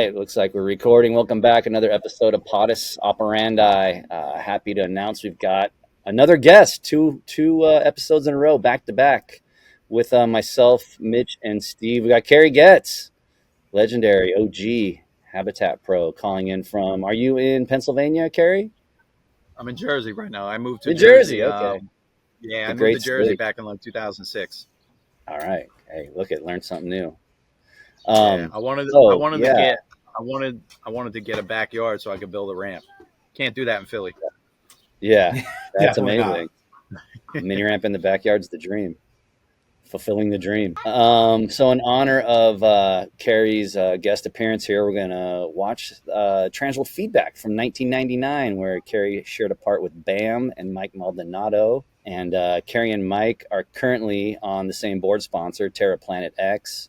right, looks like we're recording. Welcome back, another episode of Podus Operandi. Happy to announce we've got another guest, two episodes in a row, back to back, with myself, Mitch, and Steve. We got Kerry Getz, legendary OG Habitat Pro, calling in from. Are you in Pennsylvania, Kerry? I'm in Jersey right now. I moved to In Jersey. Okay. I moved to Jersey back in like 2006. All right. Hey, look at learn something new. I wanted to get a backyard so I could build a ramp. Can't do that in Philly. Yeah, that's amazing. Mini ramp in the backyard's the dream. Fulfilling the dream. So in honor of Kerry's guest appearance here, we're going to watch TransWorld Feedback from 1999, where Kerry shared a part with Bam and Mike Maldonado. And Kerry and Mike are currently on the same board sponsor, Terra Planet X.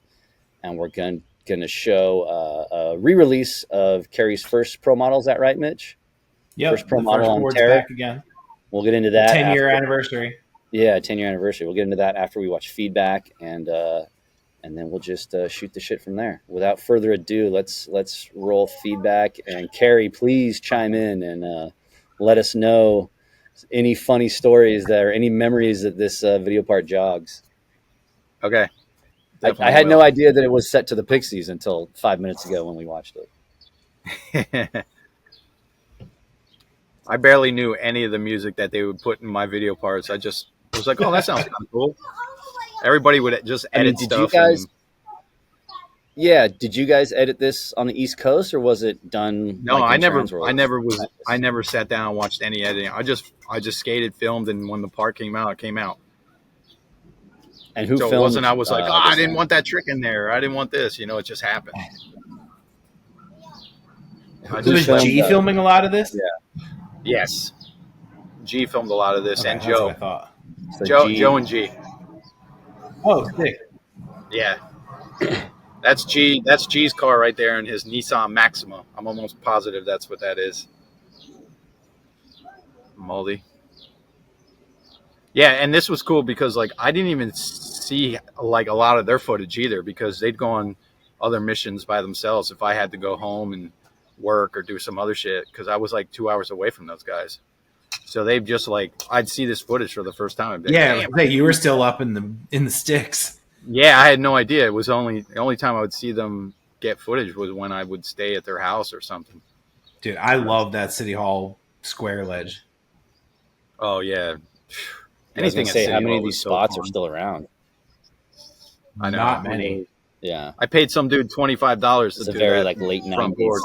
And we're going to show a re-release of Kerry's first pro model. Is that right, Mitch? Yeah, first pro model on Terra. Back again. We'll get into that. 10-year anniversary. Yeah, 10-year anniversary. We'll get into that after we watch Feedback, and then we'll just shoot the shit from there. Without further ado, let's roll Feedback. And Kerry, please chime in and let us know any funny stories that or any memories that this video part jogs. Okay. I had no idea that it was set to the Pixies until 5 minutes ago when we watched it. I barely knew any of the music that they would put in my video parts. I just was like, oh, that sounds kind of cool. Everybody would just edit stuff. Did you guys edit this on the East Coast, or was it done? No, I never sat down and watched any editing. I just skated, filmed, and when the part came out, it came out. And who filmed? It wasn't. I was like, I didn't want that trick in there. I didn't want this. It just happened. Was G filming a lot of this? Yeah. Yes. G filmed a lot of this, and Joe. Joe. What I thought. So Joe and G. Oh, sick. Yeah. That's G. That's G's car right there in his Nissan Maxima. I'm almost positive that's what that is. Moldy. Yeah, and this was cool because I didn't even see a lot of their footage either, because they'd go on other missions by themselves if I had to go home and work or do some other shit, because I was 2 hours away from those guys. So they'd just I'd see this footage for the first time. You were still up in the sticks. Yeah, I had no idea. It was the only time I would see them get footage was when I would stay at their house or something. Dude, I love that City Hall square ledge. Oh yeah. Anything. How many of these spots are still around? I know. Not many. Yeah. I paid some dude $25 It's to a do very that late front 90s. board.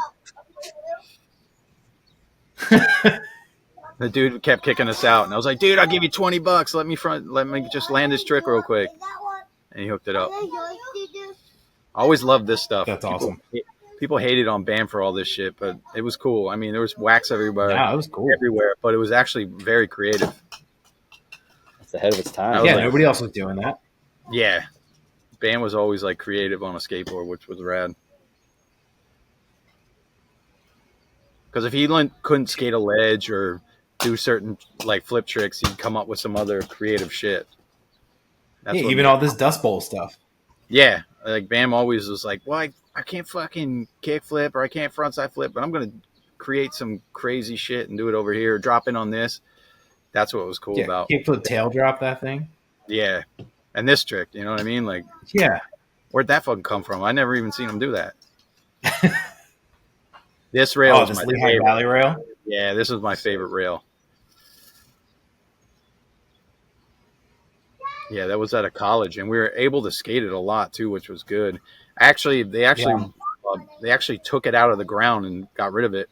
The dude kept kicking us out, and I was like, "Dude, I'll give you $20. Let me just land this trick real quick." And he hooked it up. I always loved this stuff. That's awesome. People hated on Bam for all this shit, but it was cool. I mean, there was wax everywhere. Yeah, it was cool everywhere, but it was actually very creative. It's ahead of its time. Yeah, nobody else was doing that. Yeah, Bam was always creative on a skateboard, which was rad. Because if he couldn't skate a ledge or do certain flip tricks, he'd come up with some other creative shit. Even all this Dust Bowl stuff. Yeah, Bam always was like, well, I can't fucking kick flip or I can't frontside flip, but I'm going to create some crazy shit and do it over here, drop in on this. That's what was cool about. Kick flip tail drop that thing. Yeah, and this trick, you know what I mean? Yeah. Where'd that fucking come from? I never even seen him do that. This rail is my Lehigh Valley rail? Yeah, this is my favorite rail. Yeah, that was at a college, and we were able to skate it a lot too, which was good. They actually took it out of the ground and got rid of it.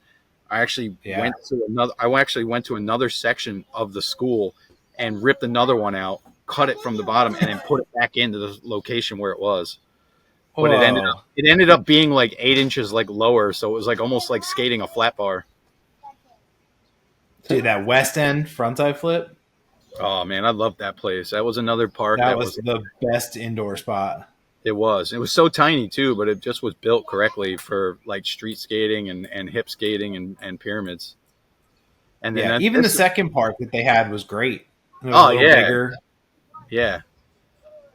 I actually went to another section of the school and ripped another one out, cut it from the bottom, and then put it back into the location where it was. But it ended up being 8 inches lower, so it was almost like skating a flat bar. Dude, that West End frontside flip. Oh man, I loved that place. That was another park. That was the best indoor spot. It was. It was so tiny too, but it just was built correctly for street skating and hip skating and pyramids. And then even the second park that they had was great. It was bigger. Yeah.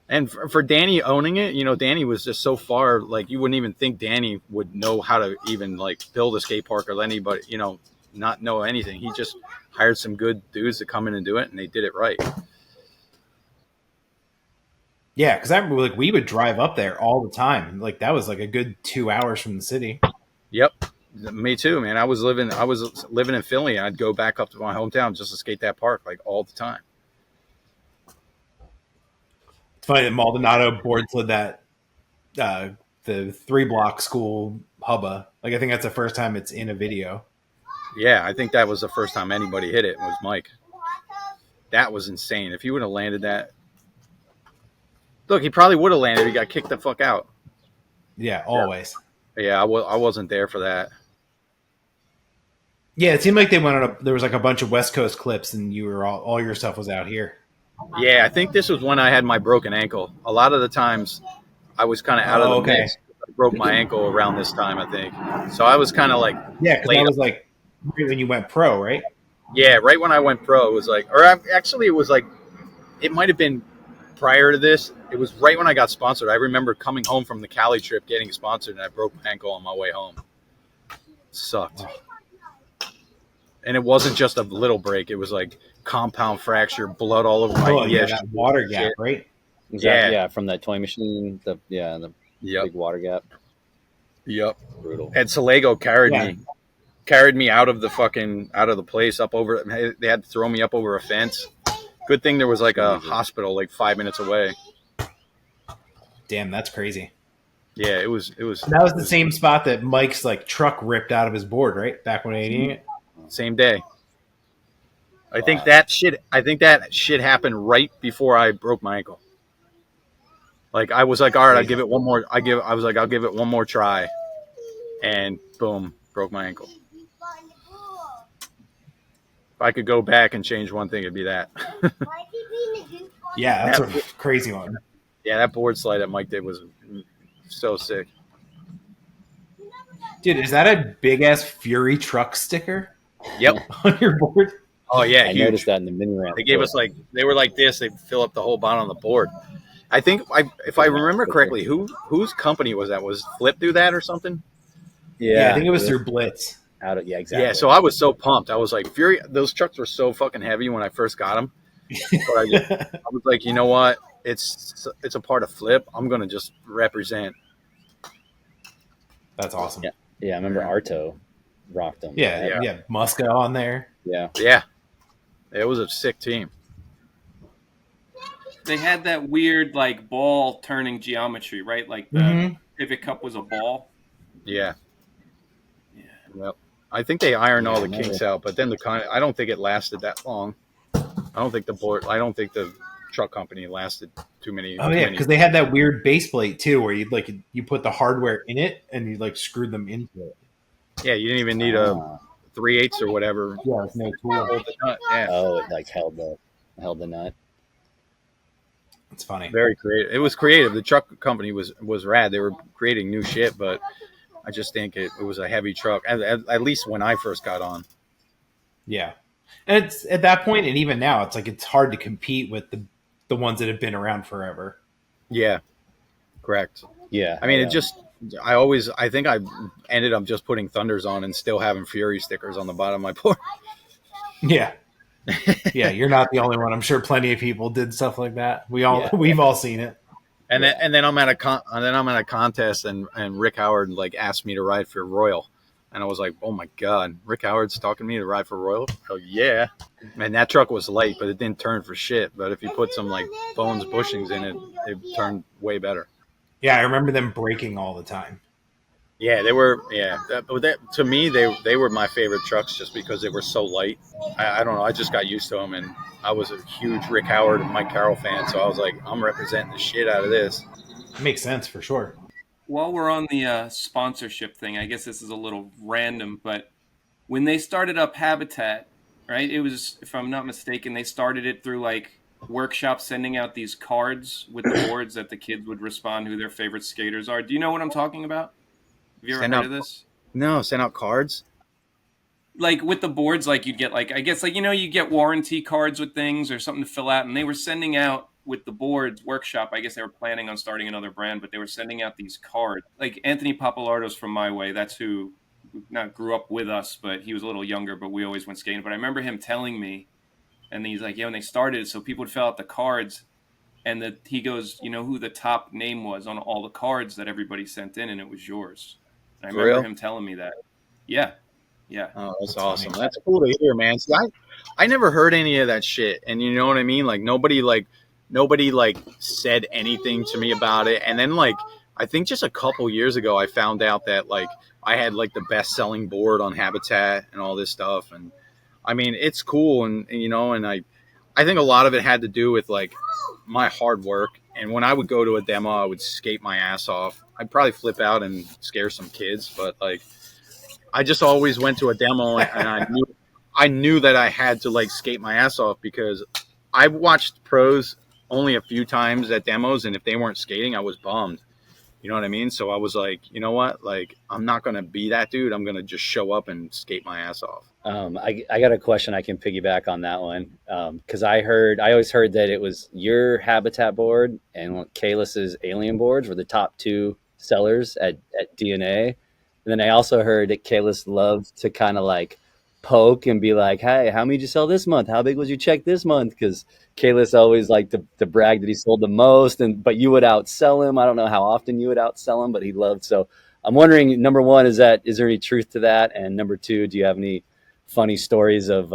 And for Danny owning it, Danny was just so far, like, you wouldn't even think Danny would know how to even, like, build a skate park or anybody, not know anything. He just hired some good dudes to come in and do it, and they did it right. Yeah, because I remember, like, we would drive up there all the time. Like, that was like a good 2 hours from the city. Yep. Me too, man. I was living in Philly, and I'd go back up to my hometown just to skate that park, like, all the time. It's funny that Maldonado board slid that the 3-block school hubba. Like, I think that's the first time it's in a video. Yeah, I think that was the first time anybody hit it was Mike. That was insane. If he would have landed that, look, he probably would have landed. He got kicked the fuck out. Yeah, always. Yeah, I wasn't there for that. Yeah, it seemed like they went on there was like a bunch of West Coast clips, and you were all your stuff was out here. Yeah, I think this was when I had my broken ankle. A lot of the times, I was kind of out of the mix. I broke my ankle around this time, I think. So I was kind of like, yeah, because that was like right when you went pro, right? Yeah, right when I went pro, it was like, actually, it was like, it might have been prior to this. It was right when I got sponsored. I remember coming home from the Cali trip, getting sponsored, and I broke my ankle on my way home. It sucked. And it wasn't just a little break. It was like compound fracture, blood all over my that water gap, right? Exactly. Yeah, from that toy machine. The big water gap. Yep. Brutal. And Salego carried me out of the place up over. They had to throw me up over a fence. Good thing there was like a hospital like 5 minutes away. Damn, that's crazy. Yeah, it was. That was the same spot that Mike's like truck ripped out of his board, right? Back when eating it. Same day. I think that shit happened right before I broke my ankle. Like, I was like, all right, I'll give it one more. I'll give it one more try, and boom, broke my ankle. If I could go back and change one thing, it'd be that. Yeah, that's a crazy one. Yeah, that board slide that Mike did was so sick. Dude, is that a big ass Fury truck sticker? Yep. On your board? Oh yeah, I noticed that in the mini ramp. They gave us they were like this. They fill up the whole bottom of the board. I think if I remember correctly, whose company was that? Was Flip do that or something? Yeah, I think it was through Blitz. Yeah, exactly. Yeah, so I was so pumped. I was like, Fury. Those trucks were so fucking heavy when I first got them. But I was like, you know what? It's a part of Flip. I'm gonna just represent. That's awesome. Yeah, I remember Arto rocked them. Yeah, Muska on there. Yeah. It was a sick team. They had that weird like ball turning geometry, right? Like the pivot cup was a ball. Yeah. Well, I think they ironed all the kinks out, but then I don't think it lasted that long. I don't think the truck company lasted too many. Oh yeah, because they had that weird base plate too, where you put the hardware in it and you like screwed them into it. Yeah, you didn't even need a 3/8 or whatever. Yeah, it's no tool. Hold the nut. Yeah. Oh, it like held the nut. It's funny. Very creative. It was creative. The truck company was rad. They were creating new shit, but I just think it was a heavy truck. At least when I first got on. Yeah, and it's at that point, and even now, it's like it's hard to compete with the ones that have been around forever. Yeah, correct. Yeah, I mean, I think I ended up just putting Thunders on and still having Fury stickers on the bottom of my board. Yeah. Yeah, you're not the only one. I'm sure plenty of people did stuff like that. We've all seen it. And then I'm at a contest and Rick Howard like asked me to ride for Royal, and I was like, oh my god, Rick Howard's talking to me to ride for Royal? Oh yeah. And that truck was light, but it didn't turn for shit. But if you put some like Bones bushings in it, it turned way better. Yeah, I remember them breaking all the time. Yeah, they were. Yeah, to me, they were my favorite trucks just because they were so light. I don't know. I just got used to them, and I was a huge Rick Howard and Mike Carroll fan, so I was like, I'm representing the shit out of this. It makes sense for sure. While we're on the sponsorship thing, I guess this is a little random, but when they started up Habitat, right? It was, if I'm not mistaken, they started it through like workshops sending out these cards with the boards that the kids would respond who their favorite skaters are. Do you know what I'm talking about? Have you ever heard of this? No, send out cards? Like with the boards, like you'd get like, I guess like, you get warranty cards with things or something to fill out. And they were sending out with the boards workshop, I guess they were planning on starting another brand, but they were sending out these cards. Like Anthony Papalardo's from my way. That's who not grew up with us, but he was a little younger, but we always went skating. But I remember him telling me, and he's like, yeah, when they started, so people would fill out the cards, and that he goes, you know who the top name was on all the cards that everybody sent in, and it was yours. And I remember him telling me that. Yeah. Yeah. Oh, that's awesome. Funny. That's cool to hear, man. See, I never heard any of that shit. And you know what I mean? Like nobody said anything to me about it. And then like, I think just a couple years ago, I found out that like I had like the best selling board on Habitat and all this stuff. And I mean, it's cool. And you know, and I think a lot of it had to do with like my hard work. And when I would go to a demo, I would skate my ass off. I'd probably flip out and scare some kids, but like, I just always went to a demo and I knew that I had to like skate my ass off because I watched pros only a few times at demos, and if they weren't skating, I was bummed. You know what I mean? So I was like, you know what? Like, I'm not going to be that dude. I'm going to just show up and skate my ass off. I got a question I can piggyback on that one. Cause I always heard that it was your Habitat board and Kalis's Alien boards were the top two sellers at DNA. And then I also heard that Kalis loved to kind of like poke and be like, hey, how many did you sell this month? How big was your check this month? Because Kalis always liked to brag that he sold the most, but you would outsell him. I don't know how often you would outsell him, but he loved. So I'm wondering, number one, is there any truth to that? And number two, do you have any funny stories of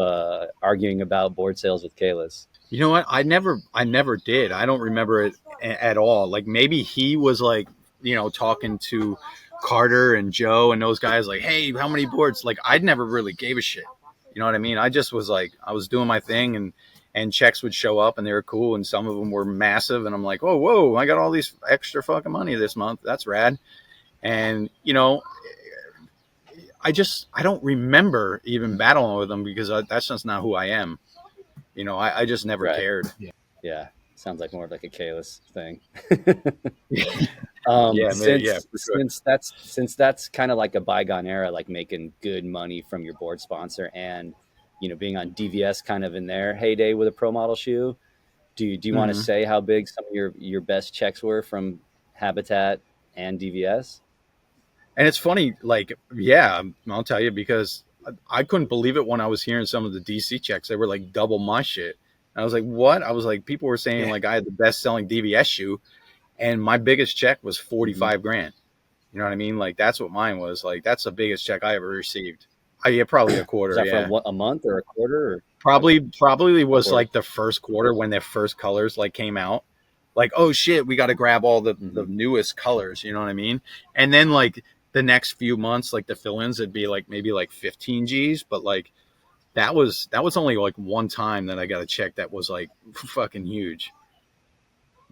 arguing about board sales with Kalis? You know what? I never did. I don't remember it at all. Like maybe he was like, you know, talking to Carter and Joe and those guys like, hey, how many boards? Like I never really gave a shit. You know what I mean? I just was like, I was doing my thing and checks would show up and they were cool. And some of them were massive. And I'm like, oh, whoa, I got all these extra fucking money this month. That's rad. And, you know, I don't remember even battling with them because that's just not who I am. You know, I just never cared. Yeah. Sounds like more of like a Kalis thing. Since that's kind of like a bygone era, like making good money from your board sponsor and, you know, being on DVS kind of in their heyday with a pro model shoe. Do you want to say how big some of your best checks were from Habitat and DVS? And it's funny, like, yeah, I'll tell you, because I couldn't believe it when I was hearing some of the DC checks. They were like double my shit. I was like, what? I was like, people were saying like I had the best selling DVS shoe and my biggest check was 45 grand. You know what I mean? Like, that's what mine was. Like, that's the biggest check I ever received. Probably a quarter. Is that for a month or a quarter? Or? Probably was like the first quarter when their first colors like came out. Like, oh shit, we got to grab all the newest colors. You know what I mean? And then like the next few months, like the fill-ins, it'd be like maybe like 15 G's, but like, that was only like one time that I got a check that was like fucking huge.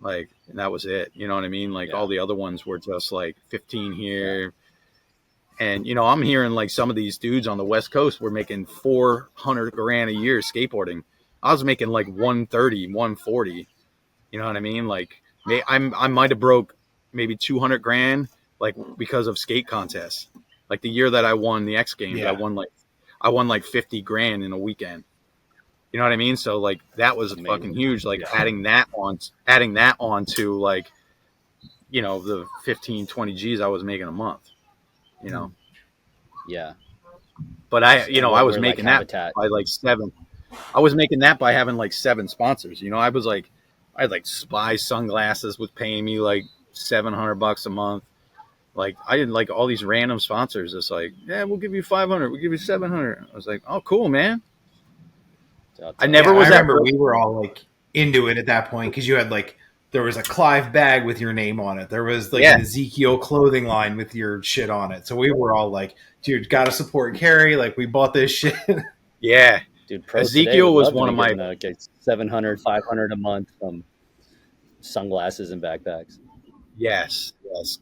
Like, and that was it. You know what I mean? Like all the other ones were just like 15 here. And, you know, I'm hearing like some of these dudes on the West Coast were making 400 grand a year skateboarding. I was making like 130, 140. You know what I mean? Like I might've broke maybe 200 grand, like because of skate contests. Like the year that I won the X Games, I won like 50 grand in a weekend. You know what I mean? So like that was fucking huge. Like adding that on to like, you know, the 15, 20 G's I was making a month, you know? Yeah. But I was making like that by like 7. I was making that by having like 7 sponsors. You know, I had like Spy Sunglasses was paying me like $700 a month. Like I didn't like all these random sponsors. It's like, yeah, we'll give you 500. We'll give you 700. I was like, oh, cool, man. I remember we were all like into it at that point because you had like there was a Clive bag with your name on it. There was like an Ezekiel clothing line with your shit on it. So we were all like, dude, gotta support Kerry. Like we bought this shit. Yeah, dude. Ezekiel was one of my 700, 500 a month from sunglasses and backpacks. Yes,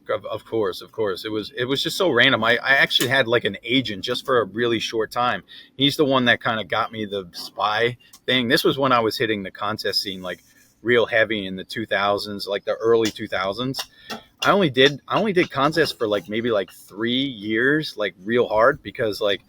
of course. It was just so random. I actually had like an agent just for a really short time. He's the one that kind of got me the Spy thing. This was when I was hitting the contest scene like real heavy in the 2000s, like the early 2000s. I only did contests for like maybe like 3 years, like real hard, because like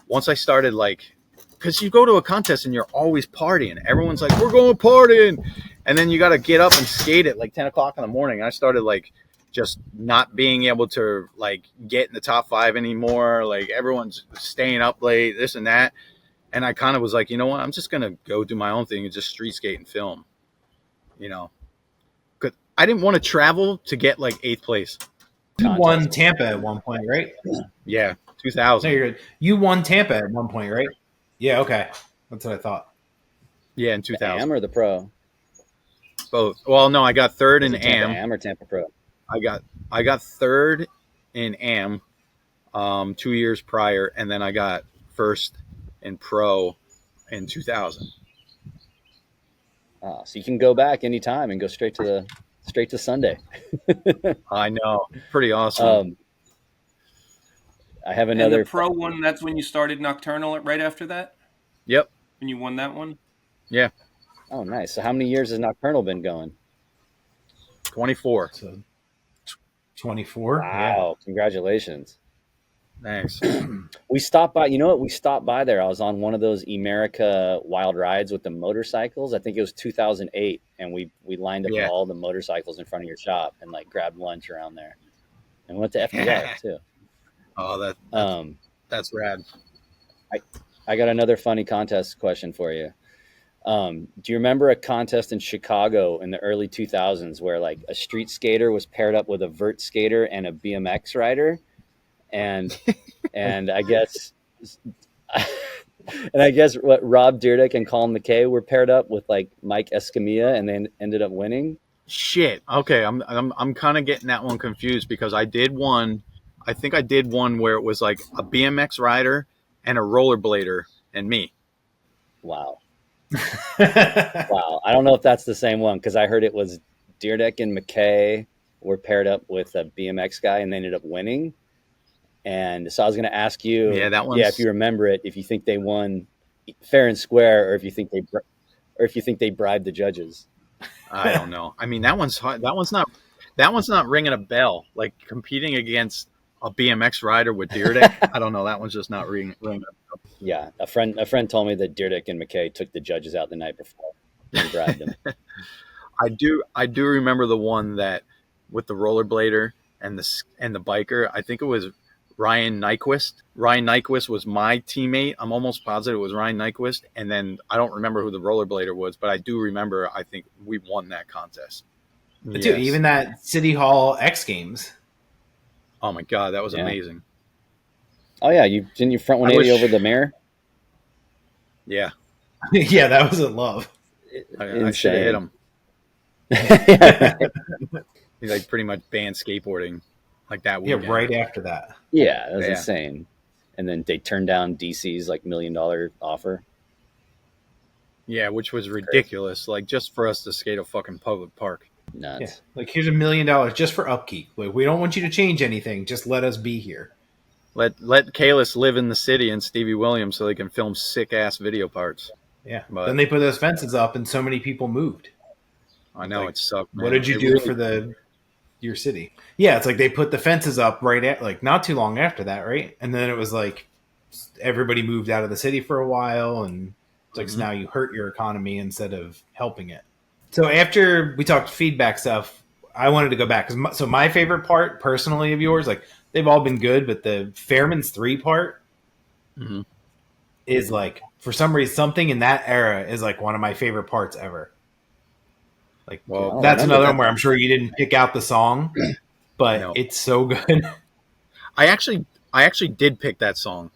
once I started like, because you go to a contest and you're always partying. Everyone's like, we're going partying. And then you got to get up and skate at like 10 o'clock in the morning. I started like just not being able to like get in the top 5 anymore. Like everyone's staying up late, this and that. And I kind of was like, you know what? I'm just going to go do my own thing and just street skate and film, you know, because I didn't want to travel to get like 8th place. You won Tampa at one point, right? Yeah, 2000. No, you're good. You won Tampa at one point, right? Yeah, okay. That's what I thought. Yeah, in 2000. The AM or the Pro? Both. Well, no, I got 3rd in AM or Tampa Pro? I got 3rd in AM 2 years prior, and then I got 1st in Pro in 2000. So you can go back anytime and go straight to Sunday. I know, pretty awesome. I have another and the Pro one. That's when you started Nocturnal right after that. Yep. When you won that one. Yeah. Oh, nice. So how many years has Nocturnal been going? 24. So 24. Wow! Yeah. Congratulations. Thanks. We stopped by. You know what? We stopped by there. I was on one of those Emerica wild rides with the motorcycles. I think it was 2008, and we lined up all the motorcycles in front of your shop and like grabbed lunch around there, and went to FDR too. Oh, that's rad. I got another funny contest question for you. Do you remember a contest in Chicago in the early 2000s where like a street skater was paired up with a vert skater and a BMX rider? And I guess what Rob Dyrdek and Colin McKay were paired up with like Mike Escamilla, and then ended up winning. Shit. Okay, I'm kind of getting that one confused because I did one. I think I did one where it was like a BMX rider and a rollerblader and me. Wow. Wow. I don't know if that's the same one because I heard it was Dyrdek and McKay were paired up with a BMX guy and they ended up winning. And so I was going to ask you, if you remember it, if you think they won fair and square, or if you think they bribed the judges. I don't know. I mean, that one's not ringing a bell. Like competing against a BMX rider with Dyrdek, I don't know. That one's just not ringing a bell. Yeah, a friend told me that Dyrdek and McKay took the judges out the night before and bribed them. I do remember the one that with the rollerblader and the biker. I think it was Ryan Nyquist. Ryan Nyquist was my teammate. I'm almost positive it was Ryan Nyquist. And then I don't remember who the rollerblader was, but I do remember I think we won that contest. But dude, even that City Hall X Games. Oh my God, that was amazing. Oh yeah, didn't you front 180 over the mayor? Yeah. Yeah, that was a love. I should have hit him. He like pretty much banned skateboarding like that weekend. Yeah, right after that. Yeah, that was insane. And then they turned down DC's like $1 million offer. Yeah, which was ridiculous. Like just for us to skate a fucking public park. Nuts. Yeah. Like here's $1 million just for upkeep. Like we don't want you to change anything. Just let us be here. Let Kalis live in the city and Stevie Williams so they can film sick ass video parts. Yeah. But then they put those fences up and so many people moved. I know it sucked. Man. What did you do for your city? Yeah, it's like they put the fences up right at like not too long after that, right? And then it was like everybody moved out of the city for a while, and it's like so now you hurt your economy instead of helping it. So after we talked feedback stuff, I wanted to go back because my favorite part personally of yours, like they've all been good, but the Fairman's 3 part is like for some reason something in that era is like one of my favorite parts ever. Like, well, that's another one where I'm sure you didn't pick out the song, but it's so good. I actually did pick that song.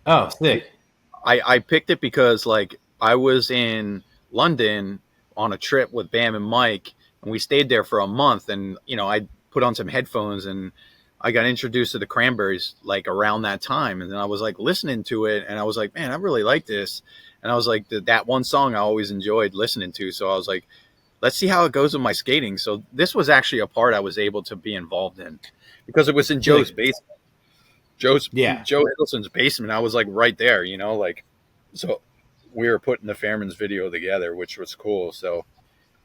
Oh, sick. I picked it because like I was in London on a trip with Bam and Mike, and we stayed there for a month, and you know I put on some headphones and I got introduced to the Cranberries like around that time, and then I was like listening to it, and I was like, man, I really like this. And I was like, that one song I always enjoyed listening to. So I was like, let's see how it goes with my skating. So this was actually a part I was able to be involved in because it was in Joe's basement. Joe Hiddleston's basement. I was like right there, you know, like, so we were putting the Fairman's video together, which was cool. So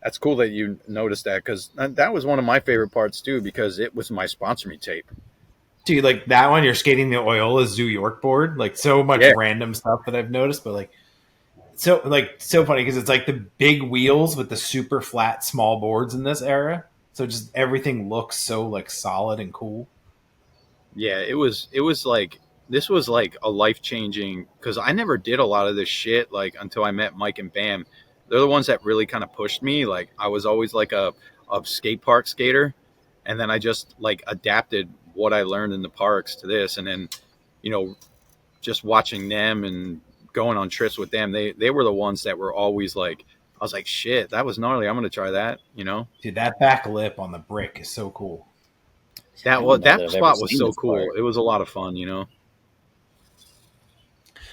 that's cool that you noticed that because that was one of my favorite parts too, because it was my Sponsor Me tape. Dude, like that one, you're skating the Oyola Zoo York board, like so much random stuff that I've noticed, but like, so funny because it's like the big wheels with the super flat small boards in this era. So just everything looks so like solid and cool. Yeah, it was like this was like a life changing because I never did a lot of this shit like until I met Mike and Bam. They're the ones that really kind of pushed me. Like I was always like a skate park skater, and then I just like adapted what I learned in the parks to this, and then just watching them and going on trips with them, they were the ones that were always like, I was like, shit, that was gnarly. I'm gonna try that. Dude, that back lip on the brick is so cool. That spot was so cool. Part. It was a lot of fun.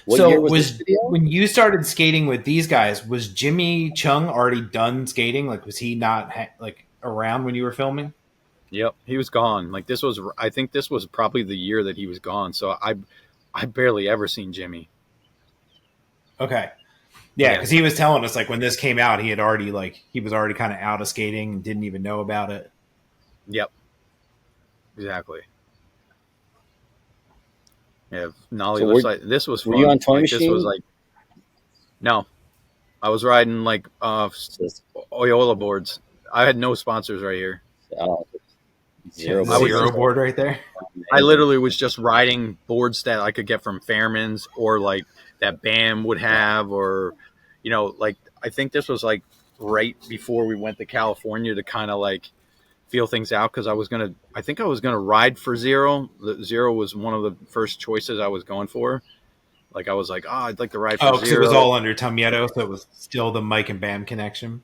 What so year was when you started skating with these guys? Was Jimmy Chung already done skating? Like, was he not like around when you were filming? Yep, he was gone. Like I think this was probably the year that he was gone. So I barely ever seen Jimmy. Okay. Yeah, because he was telling us like when this came out, he was already kind of out of skating and didn't even know about it. Yep. Exactly. Yeah, Nolly looks like this was fun. Were you on Toy Machine? This was like no, I was riding like Oyola boards. I had no sponsors right here. Zero board right there. I literally was just riding boards that I could get from Fairman's or like that Bam would have, or like I think this was like right before we went to California to kind of like feel things out because I think I was gonna ride for Zero. Zero was one of the first choices I was going for. Like I was like, I'd like to ride for Zero. Because it was all under Tomieto, so it was still the Mike and Bam connection.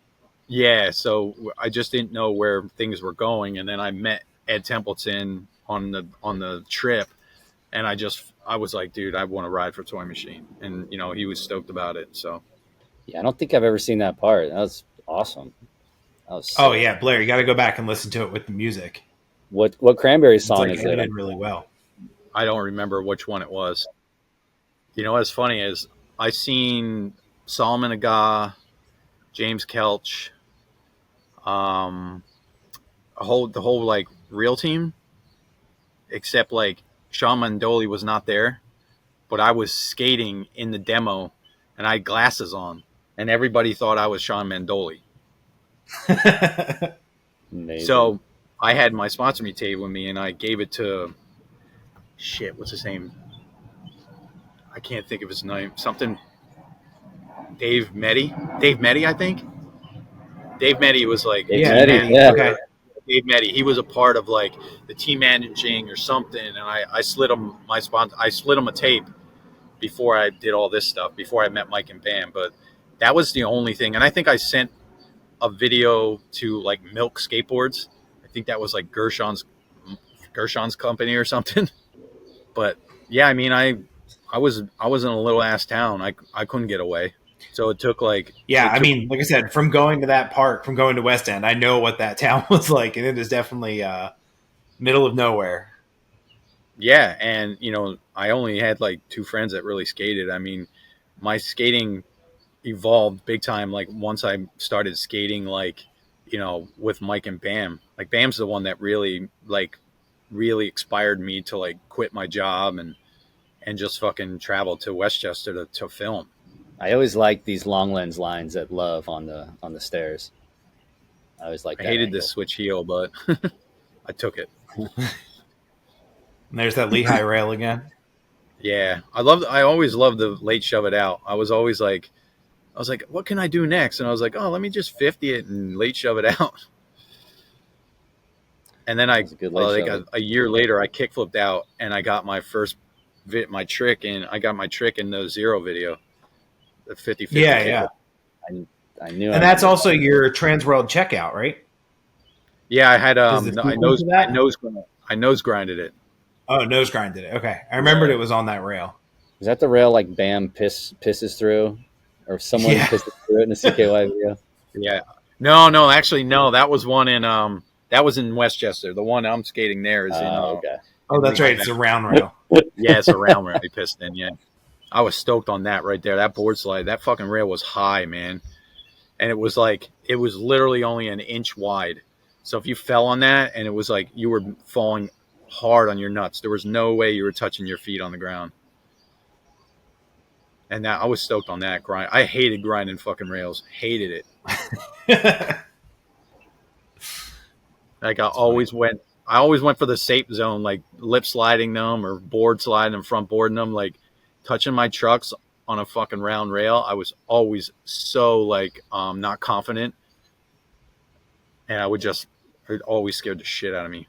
Yeah, so I just didn't know where things were going, and then I met Ed Templeton on the trip, and I was like, dude, I want to ride for Toy Machine, and he was stoked about it. So yeah, I don't think I've ever seen that part. That was awesome. Oh yeah, Blair, you got to go back and listen to it with the music. What Cranberry song is it? It did really well. I don't remember which one it was. What's funny is I seen Solomon Aga, James Kelch, the whole like real team, except like Sean Mandoli was not there, but I was skating in the demo and I had glasses on, and everybody thought I was Sean Mandoli. So I had my sponsor me tape with me, and I gave it to what's his name? I can't think of his name. Something Dave Meddy, I think. Dave Meddy was like Dave Meddy. He was a part of like the team managing or something, and I slid him a tape before I did all this stuff, before I met Mike and Bam. But that was the only thing, and I think I sent a video to like Milk Skateboards. I think that was like Gershon's company or something. But yeah, I mean, I was in a little ass town. I couldn't get away. So it took like I mean, like I said, from going to that park, from going to West End, I know what that town was like, and it is definitely middle of nowhere. Yeah, and I only had like 2 friends that really skated. I mean, my skating evolved big time like once I started skating like with Mike and Bam. Like Bam's the one that really inspired me to like quit my job and just fucking travel to Westchester to film. I always liked these long lens lines at Love on the stairs. I always liked that. I hated angle. the switch heel, but I took it. And there's that Lehigh rail again. Yeah, I always loved the late shove it out. I was like, what can I do next? And I was like, let me just 50 it and late shove it out. And then a year later, I kickflipped out and I got my first my trick in the Zero video, the 50-50. Yeah. I knew. And that's also your TransWorld checkout, right? Yeah, I had I nose grinded it. Oh, nose grinded it. Okay, I remembered it was on that rail. Is that the rail like Bam pisses through? Or someone pisses through it in a CKY video? Yeah. No, actually, no. That was one in that was in Westchester. The one I'm skating there is in okay. Oh, that's right. It's a round rail. Yeah, it's a round rail he pissed in, yeah. I was stoked on that right there. That board slide, that fucking rail was high, man. And it was literally only an inch wide. So if you fell on that and it was like you were falling hard on your nuts, there was no way you were touching your feet on the ground. And now I was stoked on that grind. I hated grinding fucking rails. Hated it. Like I always went for the safe zone, like lip sliding them or board sliding them, front boarding them, like touching my trucks on a fucking round rail. I was always so like not confident, and it always scared the shit out of me.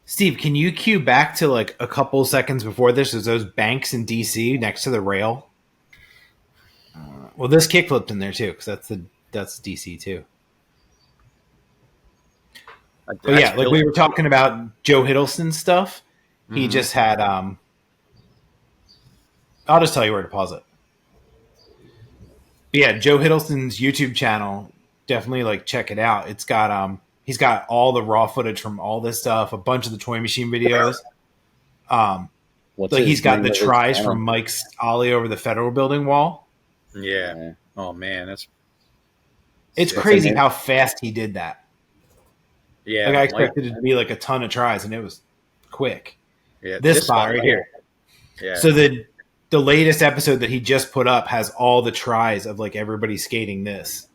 Steve, can you cue back to like a couple seconds before this? Is those banks in DC next to the rail? Well, this kickflipped in there too, because that's DC too. But yeah, like we were talking about Joe Hiddleston stuff. He just had I'll just tell you where to pause it. But yeah, Joe Hiddleston's YouTube channel, definitely like check it out. It's got he's got all the raw footage from all this stuff, a bunch of the toy machine videos. Like he's got the tries from Mike's ollie over the Federal Building wall. Yeah. Oh man, it's crazy how fast he did that. Yeah, like I expected it to be like a ton of tries, and it was quick. Yeah, this spot right here. Yeah. So the latest episode that he just put up has all the tries of like everybody skating this,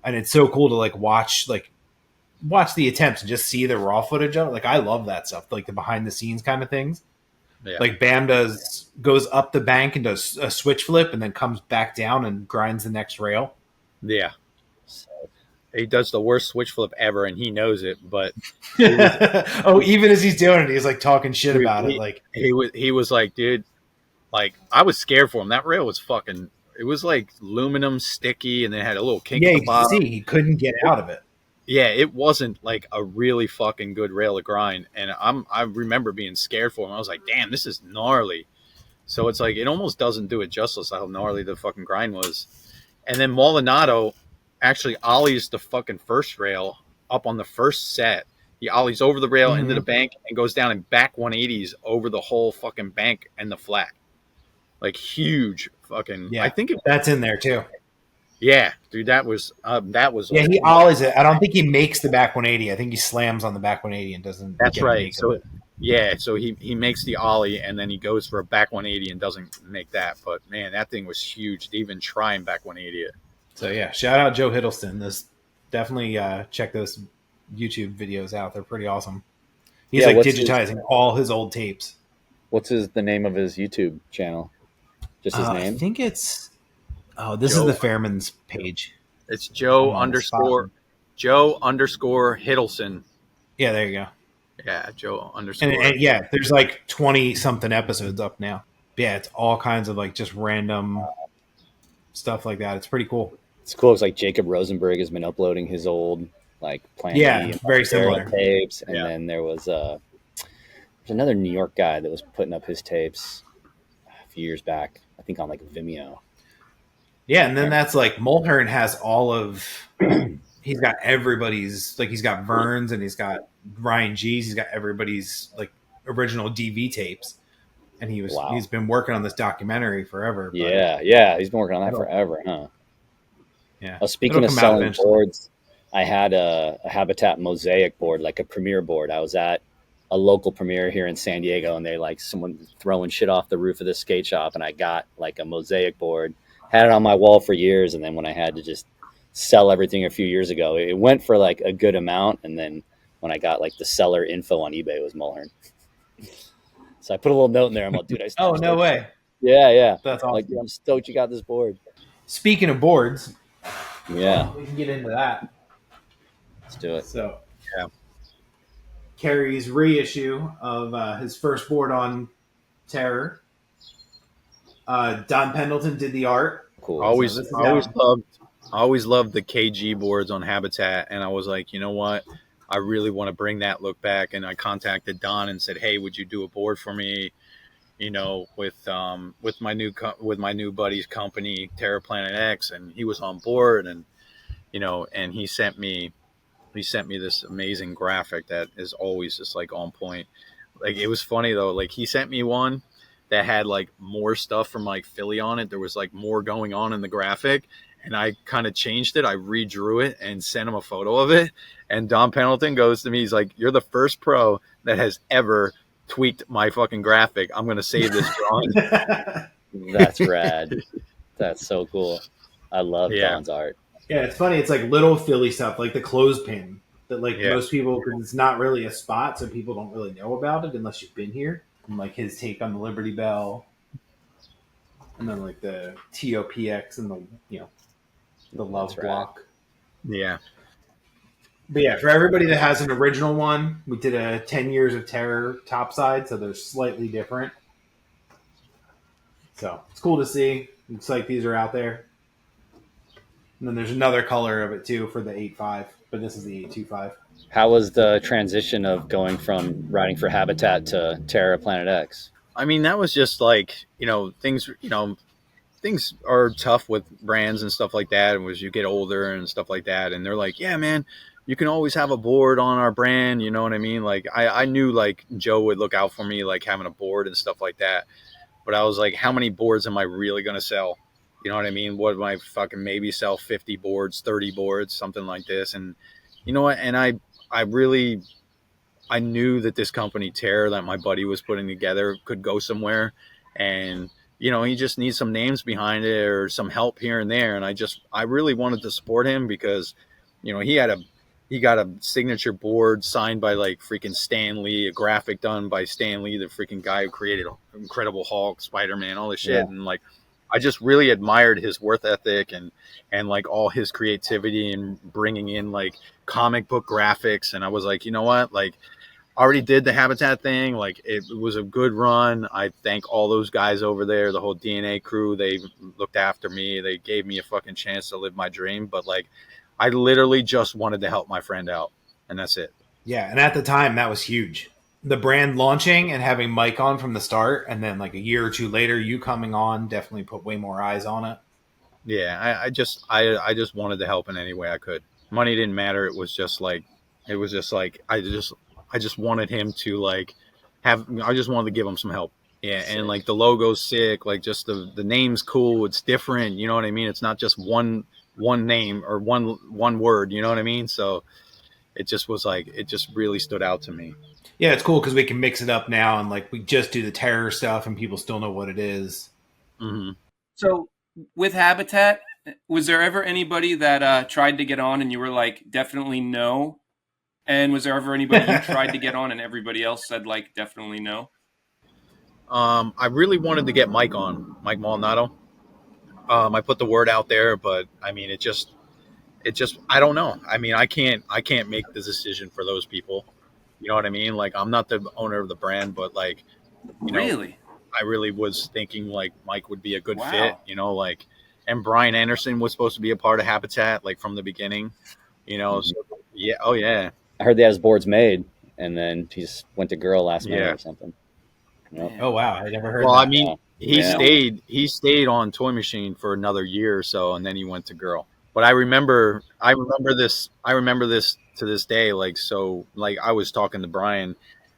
and it's so cool to like watch the attempts and just see the raw footage of it. Like I love that stuff, like the behind the scenes kind of things. Yeah. Like Bam goes up the bank and does a switch flip, and then comes back down and grinds the next rail. Yeah. He does the worst switch flip ever, and he knows it. But even as he's doing it, he's like talking shit about it. Like he was like, dude, like I was scared for him. That rail was fucking. It was like aluminum, sticky, and then had a little kink. Yeah, you can see he couldn't get out of it. Yeah, it wasn't like a really fucking good rail to grind, and I remember being scared for him. I was like, damn, this is gnarly. So it's like it almost doesn't do it justice how gnarly the fucking grind was. And then Maldonado actually ollies the fucking first rail up on the first set. He ollies over the rail into the bank and goes down and back 180s over the whole fucking bank and the flat. Like huge fucking. Yeah, I think that's in there too. Yeah, dude, that was. Yeah, he ollies it. I don't think he makes the back 180. I think he slams on the back 180 and doesn't. That's right. So so he makes the ollie and then he goes for a back 180 and doesn't make that. But man, that thing was huge to even try and back 180 it. So yeah, shout out Joe Hiddleston. This definitely check those YouTube videos out. They're pretty awesome. He's like digitizing all his old tapes. What's the name of his YouTube channel? Just his name? I think it's this is the Fairman's page. It's Joe _ Hiddleston. Yeah, there you go. Yeah, Joe _ and yeah, there's like 20 something episodes up now. Yeah, it's all kinds of like just random stuff like that. It's pretty cool. It's cool. It's like Jacob Rosenberg has been uploading his old like Planet E very similar tapes, and then there was there's another New York guy that was putting up his tapes a few years back. I think on like Vimeo. Yeah, and then that's like Mulhern has all of. He's got everybody's like he's got Vern's and he's got Ryan G's. He's got everybody's like original DV tapes, and he's been working on this documentary forever. But, yeah, he's been working on that forever, huh? Yeah. Well, speaking of selling boards, I had a Habitat mosaic board, like a premiere board. I was at a local premiere here in San Diego, and they like someone throwing shit off the roof of the skate shop, and I got like a mosaic board, had it on my wall for years, and then when I had to just sell everything a few years ago, it went for like a good amount, and then when I got like the seller info on eBay, it was Mulhern. So I put a little note in there. I'm like, dude, oh, no way. Yeah. That's awesome. Like, dude, I'm stoked you got this board. Speaking of boards, yeah, we can get into that. Let's do it. So, yeah, Kerry's reissue of his first board on Terror. Don Pendleton did the art. Cool. Always loved the KG boards on Habitat, and I was like, you know what? I really want to bring that look back. And I contacted Don and said, hey, would you do a board for me? You know, with my new buddy's company, Terra Planet X, and he was on board, and you know, and he sent me this amazing graphic that is always just like on point. Like it was funny though, like he sent me one that had like more stuff from like Philly on it. There was like more going on in the graphic, and I kind of changed it. I redrew it and sent him a photo of it. And Don Pendleton goes to me, he's like, "You're the first pro that has ever tweaked my fucking graphic. I'm going to save this drawing." That's rad. That's so cool. I love Don's art. Yeah, it's funny. It's like little Philly stuff, like the clothespin that like most people, because it's not really a spot, so people don't really know about it unless you've been here. And like his take on the Liberty Bell, and then like the TOPX and the love block. Yeah. But yeah, for everybody that has an original one, we did a 10 Years of Terror topside, so they're slightly different. So it's cool to see. Looks like these are out there. And then there's another color of it too for the 8.5, but this is the 8.25. How was the transition of going from riding for Habitat to Terra Planet X? I mean, that was just like, things are tough with brands and stuff like that. And as you get older and stuff like that, and they're like, yeah, man, you can always have a board on our brand. You know what I mean? Like I knew like Joe would look out for me, like having a board and stuff like that. But I was like, how many boards am I really going to sell? You know what I mean? What am I fucking maybe sell 50 boards, 30 boards, something like this. And you know what? And I knew that this company Terra that my buddy was putting together could go somewhere. And, he just needs some names behind it or some help here and there. And I really wanted to support him because, he got a signature board signed by like freaking Stan Lee, a graphic done by Stan Lee, the freaking guy who created Incredible Hulk, Spider-Man, all this shit. Yeah. And like, I just really admired his work ethic and like all his creativity and bringing in like comic book graphics. And I was like, you know what? Like, I already did the Habitat thing. Like, it was a good run. I thank all those guys over there, the whole DNA crew. They looked after me. They gave me a fucking chance to live my dream. But like, I literally just wanted to help my friend out, and that's it. Yeah, and at the time, that was huge. The brand launching and having Mike on from the start, and then like a year or two later, you coming on definitely put way more eyes on it. Yeah, I just wanted to help in any way I could. Money didn't matter. It was just like I just wanted him to like I just wanted to give him some help. Yeah, sick. And like the logo's sick, like just the name's cool. It's different, you know what I mean? It's not just one name or one word, you know what I mean? So it just was like, it just really stood out to me. Yeah, it's cool because we can mix it up now and like we just do the terror stuff and people still know what it is. Mm-hmm. So with Habitat, was there ever anybody that tried to get on and you were like, definitely no? And was there ever anybody you tried to get on and everybody else said like, definitely no? I really wanted to get Mike on, Mike Maldonado. I put the word out there, but I mean, it just, I don't know. I mean, I can't make the decision for those people. You know what I mean? Like, I'm not the owner of the brand, but like, really, I really was thinking like Mike would be a good fit, like, and Brian Anderson was supposed to be a part of Habitat, like from the beginning, So, yeah. Oh yeah. I heard they had his boards made and then he just went to girl last minute or something. Nope. Oh wow. I never heard that. I mean, he stayed on Toy Machine for another year or so, and then he went to girl. But I remember this to this day. Like, so like I was talking to Brian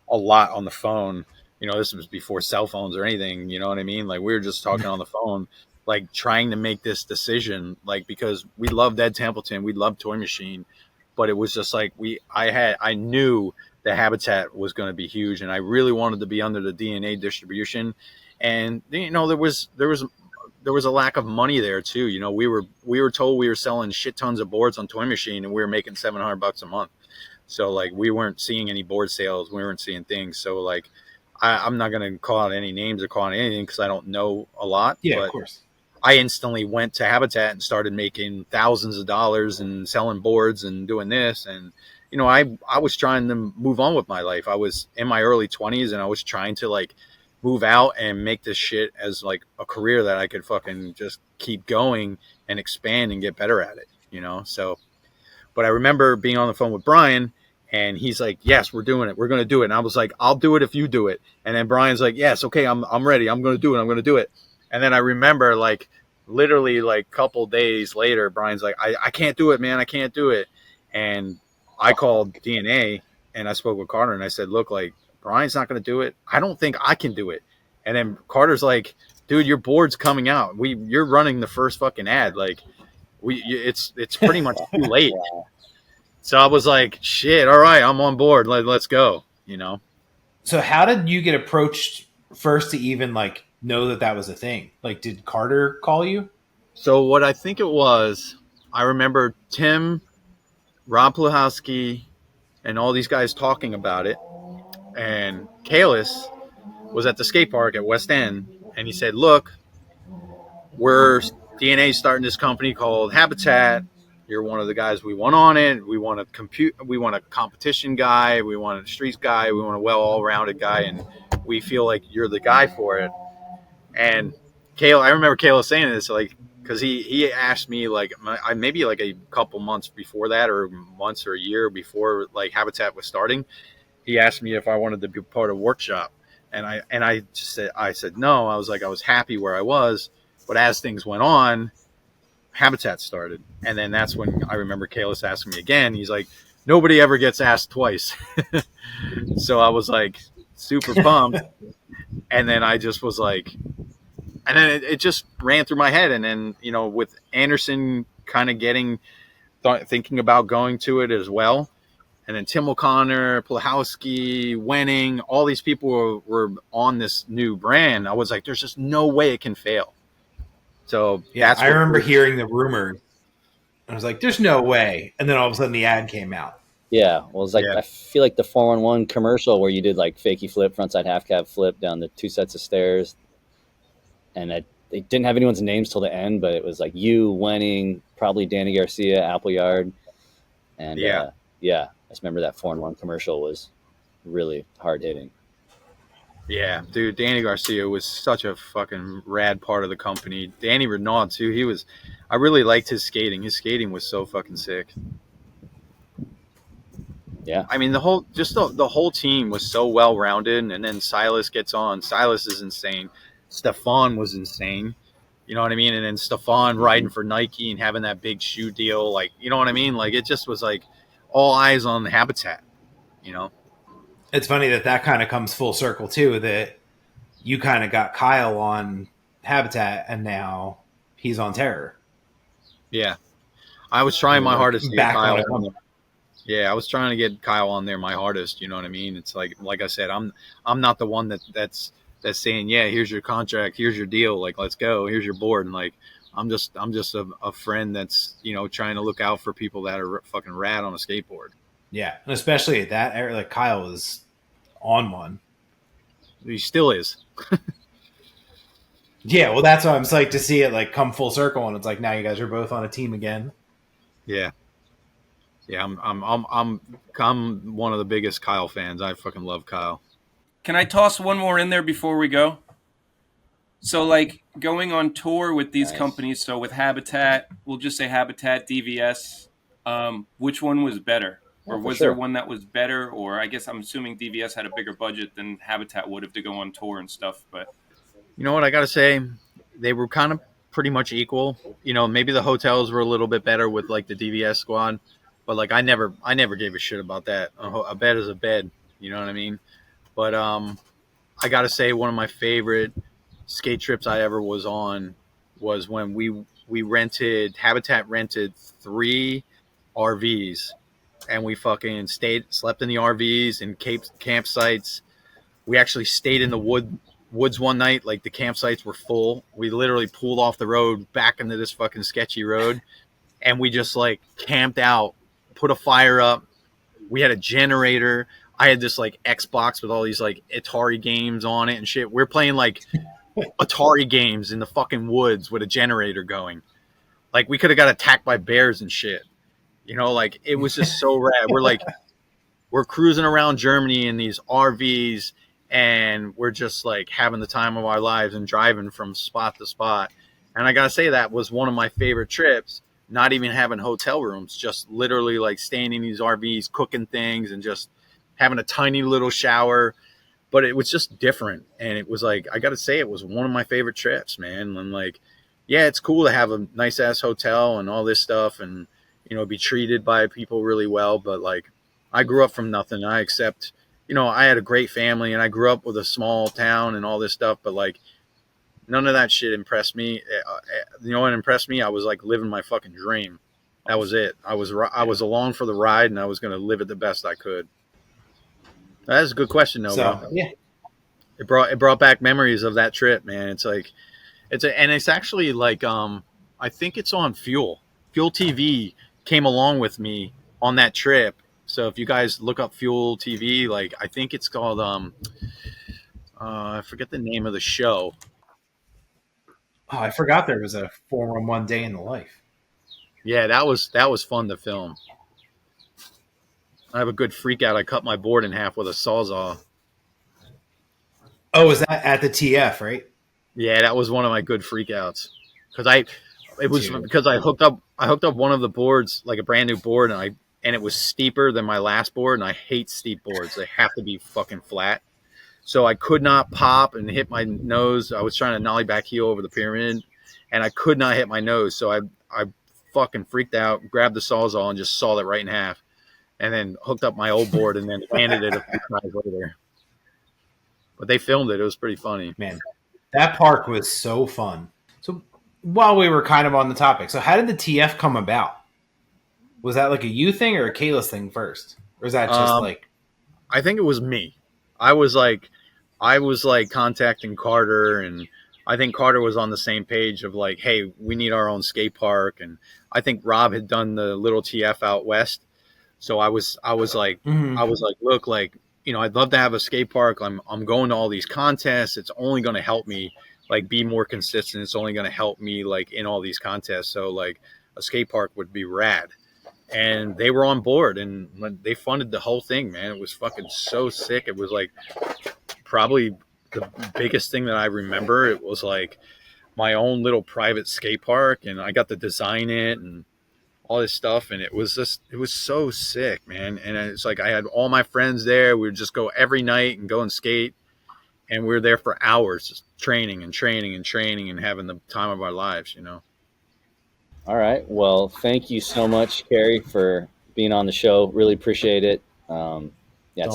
a lot on the phone, this was before cell phones or anything, you know what I mean? Like we were just talking on the phone, like trying to make this decision, like, because we loved Ed Templeton, we loved Toy Machine, but it was just like, I knew the Habitat was going to be huge and I really wanted to be under the DNA distribution. And, there was a lack of money there too. We were told we were selling shit tons of boards on Toy Machine and we were making $700 a month. So like, we weren't seeing any board sales. We weren't seeing things. So like, I'm not going to call out any names or call out anything because I don't know a lot. Yeah, but of course. I instantly went to Habitat and started making thousands of dollars and selling boards and doing this. And, I was trying to move on with my life. I was in my early 20s and I was trying to like move out and make this shit as like a career that I could fucking just keep going and expand and get better at it, So, but I remember being on the phone with Brian and he's like, yes, we're doing it. We're going to do it. And I was like, I'll do it if you do it. And then Brian's like, yes, okay, I'm ready. I'm going to do it. I'm going to do it. And then I remember like literally like a couple days later, Brian's like, I can't do it, man. I can't do it. And I called DNA and I spoke with Carter and I said, look, like Brian's not going to do it. I don't think I can do it. And then Carter's like, dude, your board's coming out. You're running the first fucking ad. Like it's pretty much too late. So I was like, shit, all right, I'm on board. Let's go, So how did you get approached first to even like know that was a thing? Like, did Carter call you? So what I think it was, I remember Tim, Rob Plahowski, and all these guys talking about it. And Kalis was at the skate park at West End, and he said, "Look, we're DNA starting this company called Habitat. You're one of the guys we want on it. We want a competition guy. We want a streets guy. We want a all-rounded guy, and we feel like you're the guy for it." And I remember Kayla saying this, like, because he asked me, like, maybe like a couple months before that, or months or a year before, like, Habitat was starting. He asked me if I wanted to be part of a workshop, and I said no. I was like, I was happy where I was, but as things went on, Habitat started, and then that's when I remember Kalis asking me again. He's like, nobody ever gets asked twice. So I was like super pumped, and then I just was like, and then it just ran through my head. And then, you know, with Anderson kind of thinking about going to it as well. And then Tim O'Connor, Plahowski, Wenning, all these people were on this new brand. I was like, there's just no way it can fail. So yeah, I remember hearing the rumors. I was like, there's no way. And then all of a sudden the ad came out. Yeah. Well, it's like, I feel like the 411 commercial where you did like fakie flip, frontside half cab flip down the 2 sets of stairs. And they didn't have anyone's names till the end, but it was like you, Wenning, probably Danny Garcia, Appleyard. And I just remember that 4-1 commercial was really hard hitting. Yeah, dude, Danny Garcia was such a fucking rad part of the company. Danny Renaud too. I really liked his skating. His skating was so fucking sick. Yeah. I mean, the whole team was so well rounded, and then Silas gets on. Silas is insane. Stefan was insane. You know what I mean? And then Stefan riding for Nike and having that big shoe deal, like, you know what I mean? Like, it just was like all eyes on the Habitat, you know? It's funny that kind of comes full circle too, that you kind of got Kyle on Habitat and now he's on Terror. Yeah. I was trying my hardest to get Kyle on there. Yeah, I was trying to get Kyle on there my hardest, you know what I mean? It's like I said, I'm not the one that's saying, yeah, here's your contract, here's your deal, like, let's go, here's your board. And like, I'm just a friend that's, you know, trying to look out for people that are fucking rad on a skateboard. Yeah, and especially at that era, like Kyle was on one. He still is. Yeah, well, that's why I'm psyched to see it like come full circle, and it's like now you guys are both on a team again. Yeah, yeah. I'm one of the biggest Kyle fans. I fucking love Kyle. Can I toss one more in there before we go? So, like, going on tour with these companies, so with Habitat, we'll just say Habitat, DVS, which one was better? Or was there one that was better? Or I guess I'm assuming DVS had a bigger budget than Habitat would have to go on tour and stuff. But you know what I got to say? They were kind of pretty much equal. You know, maybe the hotels were a little bit better with, like, the DVS squad. But, like, I never gave a shit about that. A bed is a bed. You know what I mean? But I got to say, one of my favorite skate trips I ever was on was when Habitat rented 3 RVs, and we fucking slept in the RVs and campsites. We actually stayed in the woods one night. Like, the campsites were full. We literally pulled off the road back into this fucking sketchy road, and we just, like, camped out, put a fire up. We had a generator. I had this, like, Xbox with all these, like, Atari games on it and shit. We're playing, like, Atari games in the fucking woods with a generator going. Like, we could have got attacked by bears and shit. You know, like, it was just so rad. We're cruising around Germany in these RVs, and we're just, like, having the time of our lives and driving from spot to spot. And I got to say, that was one of my favorite trips, not even having hotel rooms, just literally, like, staying in these RVs, cooking things, and just having a tiny little shower. But it was just different. And it was like, I got to say, it was one of my favorite trips, man. And, like, yeah, it's cool to have a nice ass hotel and all this stuff, and, you know, be treated by people really well. But, like, I grew up from nothing. I accept, you know, I had a great family, and I grew up with a small town and all this stuff. But, like, none of that shit impressed me. You know what impressed me? I was, like, living my fucking dream. That was it. I was along for the ride, and I was going to live it the best I could. That's a good question, though, bro. Yeah. It brought back memories of that trip, man. It's like, it's actually like, I think it's on Fuel. Fuel TV came along with me on that trip. So if you guys look up Fuel TV, like I think it's called I forget the name of the show. Oh, I forgot there was a 411 day in the life. Yeah, that was fun to film. I have a good freak out. I cut my board in half with a Sawzall. Oh, was that at the TF, right? Yeah, that was one of my good freakouts because I hooked up one of the boards, like a brand new board, and it was steeper than my last board, and I hate steep boards. They have to be fucking flat. So I could not pop and hit my nose. I was trying to nollie back heel over the pyramid, and I could not hit my nose. So I fucking freaked out, grabbed the Sawzall, and just sawed it right in half, and then hooked up my old board and then landed it a few times later. But they filmed it. It was pretty funny. Man, that park was so fun. So while we were kind of on the topic, so how did the TF come about? Was that like a you thing or a Kalis thing first? Or was that just like... I think it was me. I was like contacting Carter, and I think Carter was on the same page of like, hey, we need our own skate park. And I think Rob had done the little TF out west. So I was like, look, like, you know, I'd love to have a skate park. I'm going to all these contests. It's only going to help me like be more consistent. It's only going to help me like in all these contests. So like a skate park would be rad. And they were on board, and they funded the whole thing, man. It was fucking so sick. It was like probably the biggest thing that I remember. It was like my own little private skate park, and I got to design it and all this stuff. And it was so sick, man. And it's like I had all my friends there. We would just go every night and go and skate. And we were there for hours, just training and having the time of our lives, you know. All right. Well, thank you so much, Kerry, for being on the show. Really appreciate it. Don't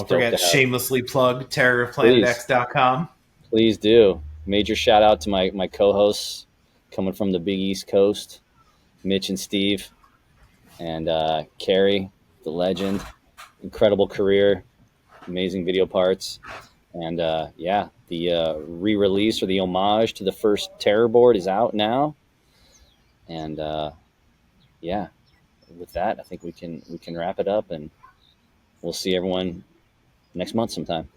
forget, shamelessly plug TerraPlanetX.com. Please do. Major shout out to my co-hosts coming from the Big East Coast, Mitch and Steve, and Kerry, the legend. Incredible career, amazing video parts. And the re-release or the homage to the first Terror board is out now. And with that, I think we can wrap it up, and we'll see everyone next month sometime.